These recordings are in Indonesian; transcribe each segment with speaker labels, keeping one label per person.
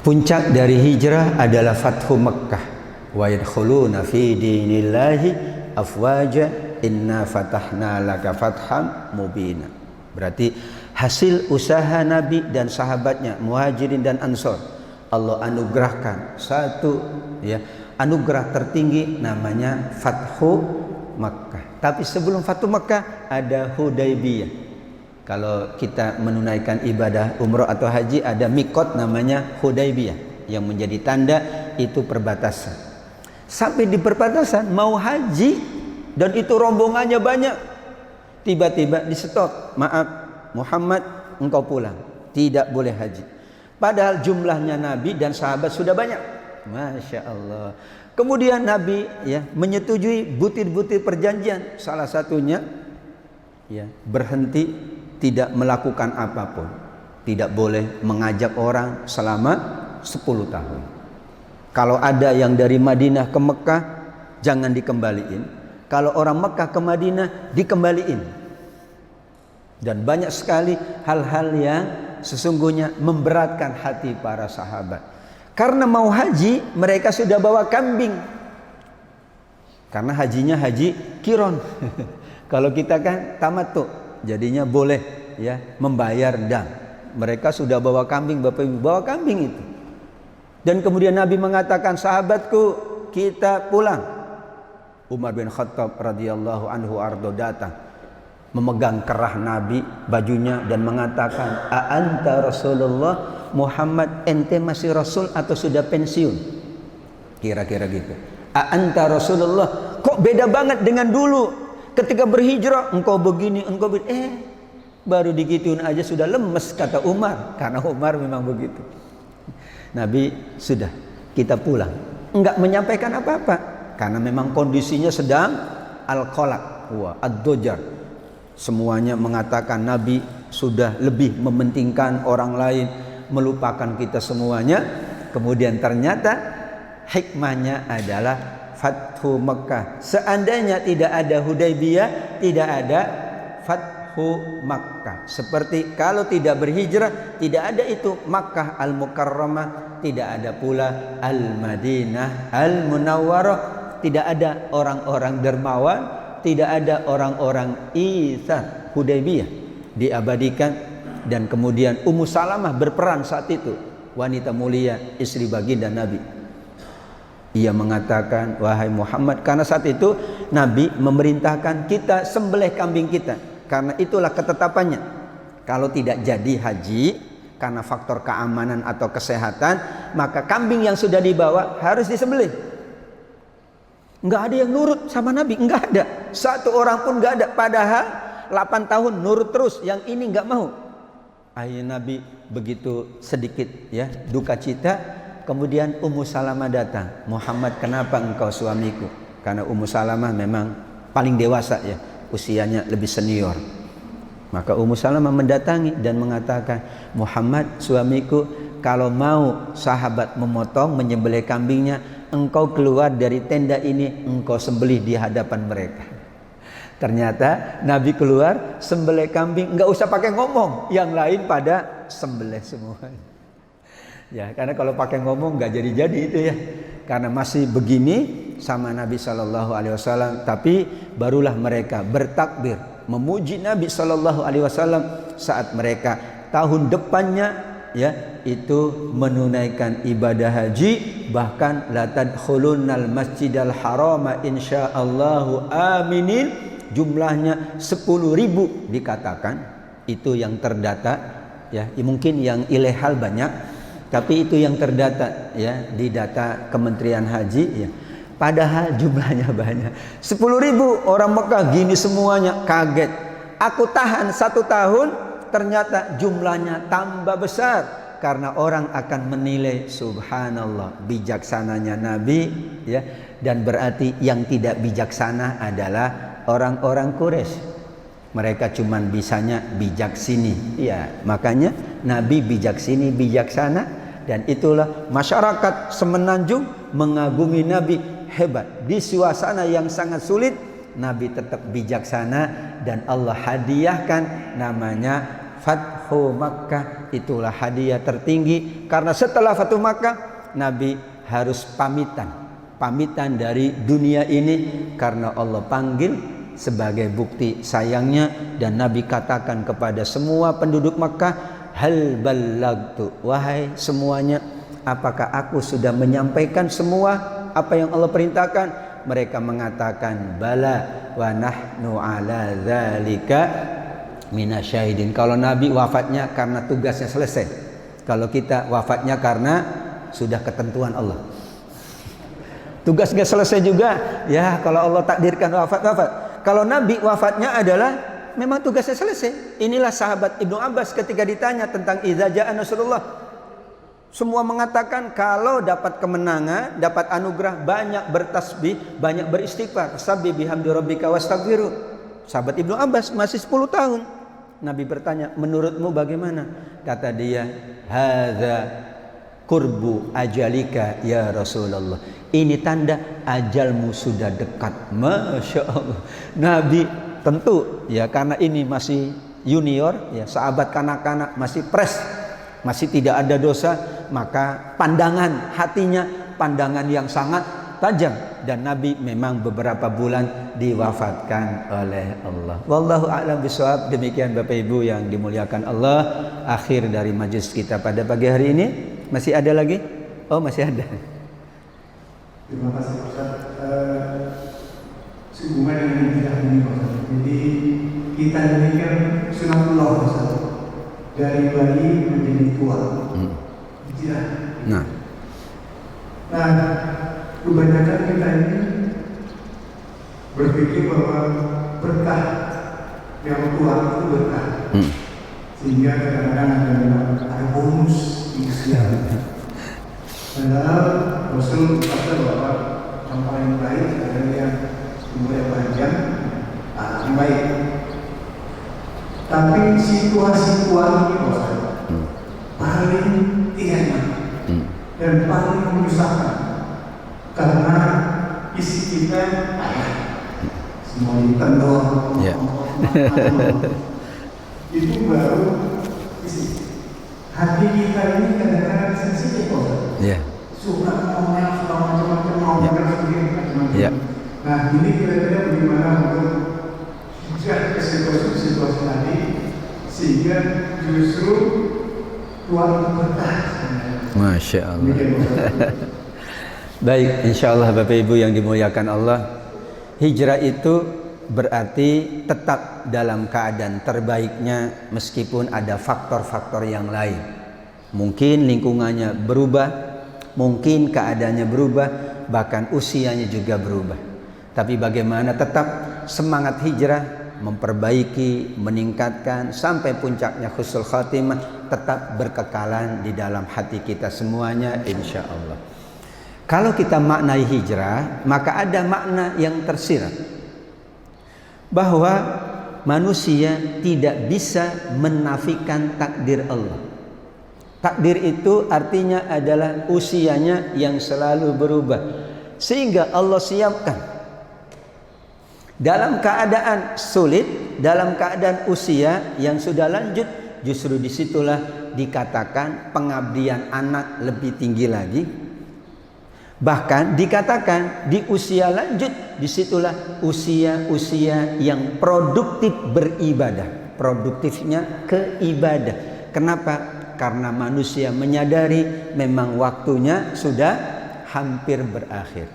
Speaker 1: Puncak dari hijrah adalah Fathu Makkah. Wa yadkhuluna fi dinillahi afwaja inna fatahna laka fatham mubina. Berarti hasil usaha Nabi dan sahabatnya Muhajirin dan Ansor, Allah anugerahkan satu anugerah tertinggi namanya Fathu Makkah. Tapi sebelum Fathu Makkah ada Hudaybiyah. Kalau kita menunaikan ibadah umroh atau haji ada mikot namanya Hudaybiyah yang menjadi tanda itu perbatasan. Sampai di perbatasan mau haji dan itu rombongannya banyak, tiba-tiba di stop. Maaf Muhammad, engkau pulang, tidak boleh haji. Padahal jumlahnya Nabi dan sahabat sudah banyak. Masya Allah. Kemudian Nabi menyetujui butir-butir perjanjian. Salah satunya berhenti, tidak melakukan apapun, tidak boleh mengajak orang selama 10 tahun. Kalau ada yang dari Madinah ke Mekah, jangan dikembaliin. Kalau orang Mekah ke Madinah, dikembaliin. Dan banyak sekali hal-hal yang sesungguhnya memberatkan hati para sahabat. Karena mau haji, mereka sudah bawa kambing. Karena hajinya haji kiron. Kalau kita kan tamattu, jadinya boleh membayar dam. Mereka sudah bawa kambing, Bapak Ibu, bawa kambing itu. Dan kemudian Nabi mengatakan, sahabatku, kita pulang. Umar bin Khattab radhiyallahu anhu ardo datang, memegang kerah Nabi, bajunya, dan mengatakan, a anta Rasulullah, Muhammad, ente masih Rasul atau sudah pensiun? Kira-kira gitu. A anta Rasulullah, kok beda banget dengan dulu? Ketika berhijrah, engkau begini, engkau begini. Baru digituin aja sudah lemes, kata Umar. Karena Umar memang begitu. Nabi sudah, kita pulang. Enggak menyampaikan apa-apa. Karena memang kondisinya sedang al-qalaq, ad-dojar. Semuanya mengatakan Nabi sudah lebih mementingkan orang lain, melupakan kita semuanya. Kemudian ternyata hikmahnya adalah Fathu Makkah. Seandainya tidak ada Hudaybiyah, tidak ada Fathu Makkah. Seperti kalau tidak berhijrah, tidak ada itu Makkah Al-Mukarramah, tidak ada pula Al-Madinah Al-Munawwarah, tidak ada orang-orang dermawan, tidak ada orang-orang Itsar. Hudaybiyah diabadikan. Dan kemudian Ummu Salamah berperan saat itu, wanita mulia, istri baginda Nabi. Ia mengatakan, wahai Muhammad, karena saat itu Nabi memerintahkan kita sembelih kambing kita. Karena itulah ketetapannya. Kalau tidak jadi haji, karena faktor keamanan atau kesehatan, maka kambing yang sudah dibawa harus disembelih. Enggak ada yang nurut sama Nabi, enggak ada. Satu orang pun enggak ada. Padahal 8 tahun nurut terus, yang ini enggak mau. Akhirnya Nabi begitu sedikit duka cita. Kemudian Ummu Salamah datang. Muhammad, kenapa engkau suamiku? Karena Ummu Salamah memang paling dewasa usianya lebih senior. Maka Ummu Salamah mendatangi dan mengatakan, Muhammad suamiku, kalau mau sahabat memotong, menyembelih kambingnya, engkau keluar dari tenda ini, engkau sembelih di hadapan mereka. Ternyata Nabi keluar sembelih kambing, enggak usah pakai ngomong, yang lain pada sembelih semua. Karena kalau pakai ngomong nggak jadi-jadi itu karena masih begini sama Nabi Shallallahu Alaihi Wasallam. Tapi barulah mereka bertakbir memuji Nabi Shallallahu Alaihi Wasallam saat mereka tahun depannya itu menunaikan ibadah haji. Bahkan la tadkhulunnal masjidal harama insyaallahu aminin, jumlahnya 10.000 dikatakan. Itu yang terdata mungkin yang ilehal banyak. Tapi itu yang terdata di data Kementerian Haji Padahal jumlahnya banyak. 10.000 orang Mekah gini semuanya, kaget. Aku tahan 1 tahun, ternyata jumlahnya tambah besar. Karena orang akan menilai, subhanallah, bijaksananya Nabi dan berarti yang tidak bijaksana adalah orang-orang Quraisy. Mereka cuman bisanya bijak sini. Makanya Nabi bijak sini, bijaksana. Dan itulah masyarakat Semenanjung mengagumi Nabi, hebat. Di suasana yang sangat sulit, Nabi tetap bijaksana dan Allah hadiahkan namanya Fathu Makkah. Itulah hadiah tertinggi, karena setelah Fathu Makkah Nabi harus pamitan dari dunia ini karena Allah panggil sebagai bukti sayangnya. Dan Nabi katakan kepada semua penduduk Makkah, hal ballagtu, wahai semuanya, apakah aku sudah menyampaikan semua apa yang Allah perintahkan? Mereka mengatakan bala wa nahnu ala dzalika minasyahidin. Kalau Nabi wafatnya karena tugasnya selesai, kalau kita wafatnya karena sudah ketentuan Allah. Tugas gak selesai juga, ya kalau Allah takdirkan wafat. Kalau Nabi wafatnya adalah memang tugasnya selesai. Inilah sahabat Ibnu Abbas ketika ditanya tentang idza jaa nasrullah, semua mengatakan kalau dapat kemenangan, dapat anugerah, banyak bertasbih, banyak beristighfar. Sabbih bihamdi rabbika wastaghfiru. Sahabat Ibnu Abbas masih 10 tahun. Nabi bertanya, menurutmu bagaimana? Kata dia, hadza qurbu ajalika ya Rasulullah. Ini tanda ajalmu sudah dekat. Masya Allah. Nabi tentu ya, karena ini masih junior ya, sahabat kanak-kanak, masih fresh, masih tidak ada dosa, maka pandangan hatinya pandangan yang sangat tajam. Dan Nabi memang beberapa bulan diwafatkan oleh Allah. Wallahu a'lam bishawab. Demikian Bapak Ibu yang dimuliakan Allah, akhir dari majelis kita pada pagi hari ini. Masih ada lagi? Oh, masih ada.
Speaker 2: Terima kasih Ustaz. Sehubungan dengan hijrah ini Ustaz. Jadi kita ini kan sunatullah Ustaz. Dari bayi menjadi tua. Hijrah. Nah, kebanyakan kita ini berpikir bahwa berkah yang tua itu berkah. Sehingga kadang-kadang ada bonus usia. Padahal Rasul berkata bahwa yang paling baik adalah yang umur yang panjang, yang baik. Tapi situasi tua ini paling tidak enak dan paling menyusahkan, karena isi kita semua ditendor, itu baru isi. Hati kita ini kadang-kadang sensitif suka ngomong, suka macam-macam, mau macam-macam. Nah, ini kira-kira bagaimana untuk hijrah ke situasi tadi sehingga justru Tuhan berkah.
Speaker 1: Masya Allah. Baik, insya Allah Bapak Ibu yang dimuliakan Allah, hijrah itu berarti tetap dalam keadaan terbaiknya meskipun ada faktor-faktor yang lain. Mungkin lingkungannya berubah, mungkin keadaannya berubah, bahkan usianya juga berubah. Tapi bagaimana tetap semangat hijrah, memperbaiki, meningkatkan sampai puncaknya husnul khatimah, tetap berkekalan di dalam hati kita semuanya insya Allah. Kalau kita maknai hijrah, maka ada makna yang tersirat bahwa manusia tidak bisa menafikan takdir Allah. Takdir itu artinya adalah usianya yang selalu berubah, sehingga Allah siapkan dalam keadaan sulit, dalam keadaan usia yang sudah lanjut, justru disitulah dikatakan pengabdian anak lebih tinggi lagi. Bahkan dikatakan di usia lanjut, disitulah usia-usia yang produktif beribadah, produktifnya ke ibadah. Kenapa? Karena manusia menyadari memang waktunya sudah hampir berakhir.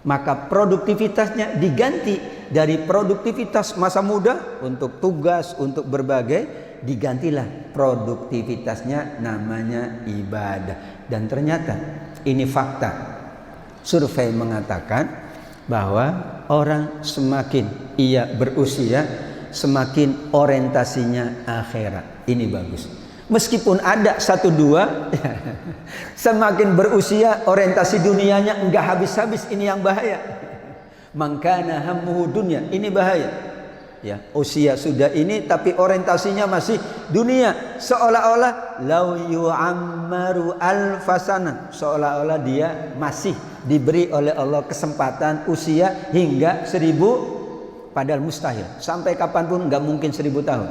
Speaker 1: Maka produktivitasnya diganti dari produktivitas masa muda untuk tugas, untuk berbagai, digantilah produktivitasnya namanya ibadah. Dan ternyata ini fakta. Survei mengatakan bahwa orang semakin ia berusia, semakin orientasinya akhirat. Ini bagus. Meskipun ada 1-2 semakin berusia orientasi dunianya enggak habis-habis, ini yang bahaya. Mangkana hammuhu dunya, ini bahaya. Ya, usia sudah ini tapi orientasinya masih dunia, seolah-olah lau yu'ammaru alfasana, seolah-olah dia masih diberi oleh Allah kesempatan usia hingga 1000, padahal mustahil. Sampai kapanpun nggak mungkin 1000 tahun.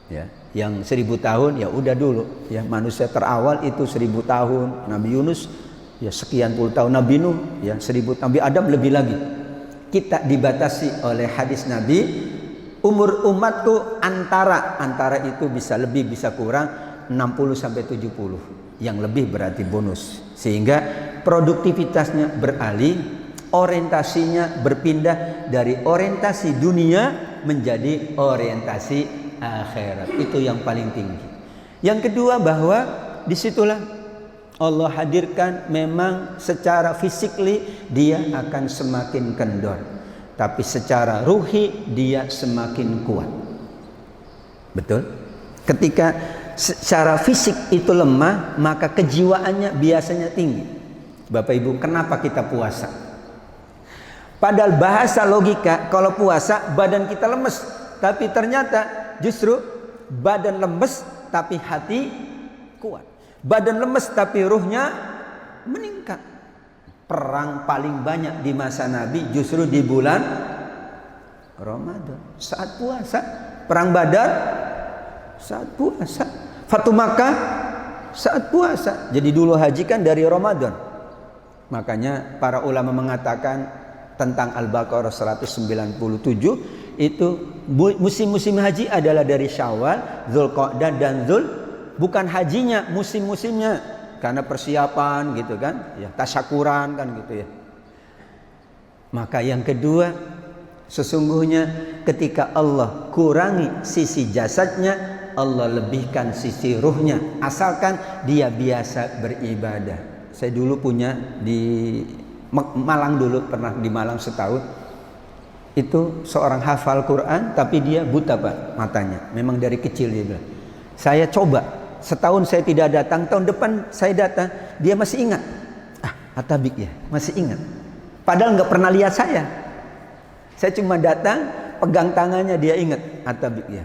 Speaker 1: Ya, yang 1000 tahun ya udah dulu. Ya, manusia terawal itu 1000 tahun. Nabi Yunus ya sekian puluh tahun. Nabi Nuh ya 1000. Nabi Adam lebih lagi. Kita dibatasi oleh hadis Nabi, umur umatku antara itu bisa lebih bisa kurang 60 sampai 70. Yang lebih berarti bonus. Sehingga produktivitasnya beralih, orientasinya berpindah dari orientasi dunia menjadi orientasi akhirat. Itu yang paling tinggi. Yang kedua, bahwa disitulah Allah hadirkan, memang secara fisikly dia akan semakin kendor, tapi secara ruhi dia semakin kuat. Betul? Ketika secara fisik itu lemah, maka kejiwaannya biasanya tinggi. Bapak Ibu, kenapa kita puasa? Padahal bahasa logika, kalau puasa badan kita lemes, tapi ternyata justru badan lemes tapi hati kuat. Badan lemes tapi ruhnya meningkat. Perang paling banyak di masa Nabi justru di bulan Ramadan, saat puasa. Perang Badar saat puasa. Fatu Makkah saat puasa. Jadi dulu haji kan dari Ramadan. Makanya para ulama mengatakan tentang Al-Baqarah 197 itu musim-musim haji adalah dari Syawal, Dzulqa'dah dan bukan hajinya, musim-musimnya, karena persiapan gitu kan, ya tasyakuran kan gitu ya. Maka yang kedua, sesungguhnya ketika Allah kurangi sisi jasadnya, Allah lebihkan sisi ruhnya, asalkan dia biasa beribadah. Saya dulu punya di Malang, dulu pernah di Malang setahun. Itu seorang hafal Quran tapi dia buta Pak matanya. Memang dari kecil dia bilang. Saya coba, setahun saya tidak datang, tahun depan saya datang, dia masih ingat. Atabik ya, masih ingat. Padahal nggak pernah lihat saya. Saya cuma datang, pegang tangannya, dia ingat. Atabik ya.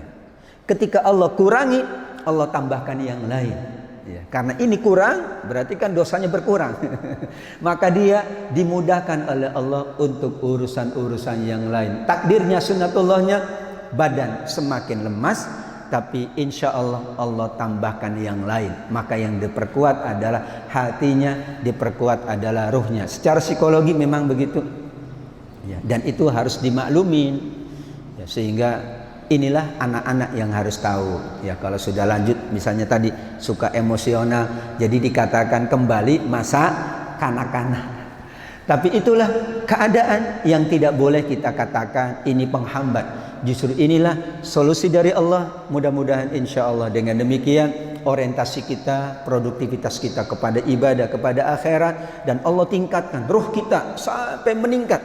Speaker 1: Ketika Allah kurangi, Allah tambahkan yang lain. Ya, karena ini kurang, berarti kan dosanya berkurang. Maka dia dimudahkan oleh Allah untuk urusan-urusan yang lain. Takdirnya, sunnatullahnya, badan semakin lemas, tapi insya Allah Allah tambahkan yang lain. Maka yang diperkuat adalah hatinya, diperkuat adalah ruhnya. Secara psikologi memang begitu. Ya, dan itu harus dimaklumin. Ya, sehingga inilah anak-anak yang harus tahu. Ya, kalau sudah lanjut misalnya tadi suka emosional, jadi dikatakan kembali masa kanak-kanak. Tapi itulah keadaan yang tidak boleh kita katakan ini penghambat. Justru inilah solusi dari Allah. Mudah-mudahan insya Allah dengan demikian orientasi kita, produktivitas kita kepada ibadah, kepada akhirat, dan Allah tingkatkan ruh kita sampai meningkat.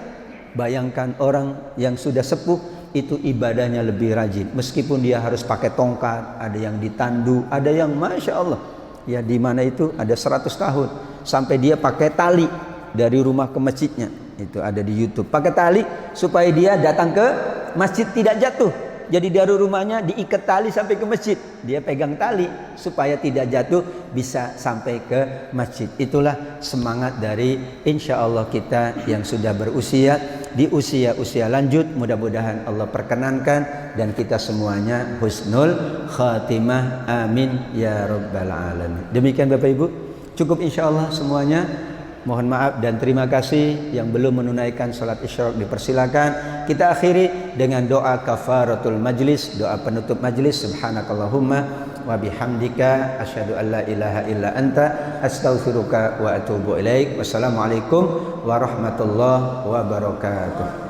Speaker 1: Bayangkan orang yang sudah sepuh itu ibadahnya lebih rajin, meskipun dia harus pakai tongkat, ada yang ditandu, ada yang masya Allah ya, di mana itu ada 100 tahun sampai dia pakai tali dari rumah ke masjidnya, itu ada di YouTube, pakai tali supaya dia datang ke masjid tidak jatuh. Jadi dari rumahnya diikat tali sampai ke masjid, dia pegang tali supaya tidak jatuh, bisa sampai ke masjid. Itulah semangat dari insya Allah kita yang sudah berusia di usia-usia lanjut. Mudah-mudahan Allah perkenankan dan kita semuanya husnul khatimah, amin ya rabbal alamin. Demikian Bapak Ibu, cukup insya Allah semuanya. Mohon maaf dan terima kasih. Yang belum menunaikan salat isyraq dipersilakan. Kita akhiri dengan doa kafaratul majlis, doa penutup majlis. Subhanakallahumma wa bihamdika asyhadu an la ilaha illa anta astaghfiruka wa atubu ilaik. Wassalamualaikum warahmatullahi wabarakatuh.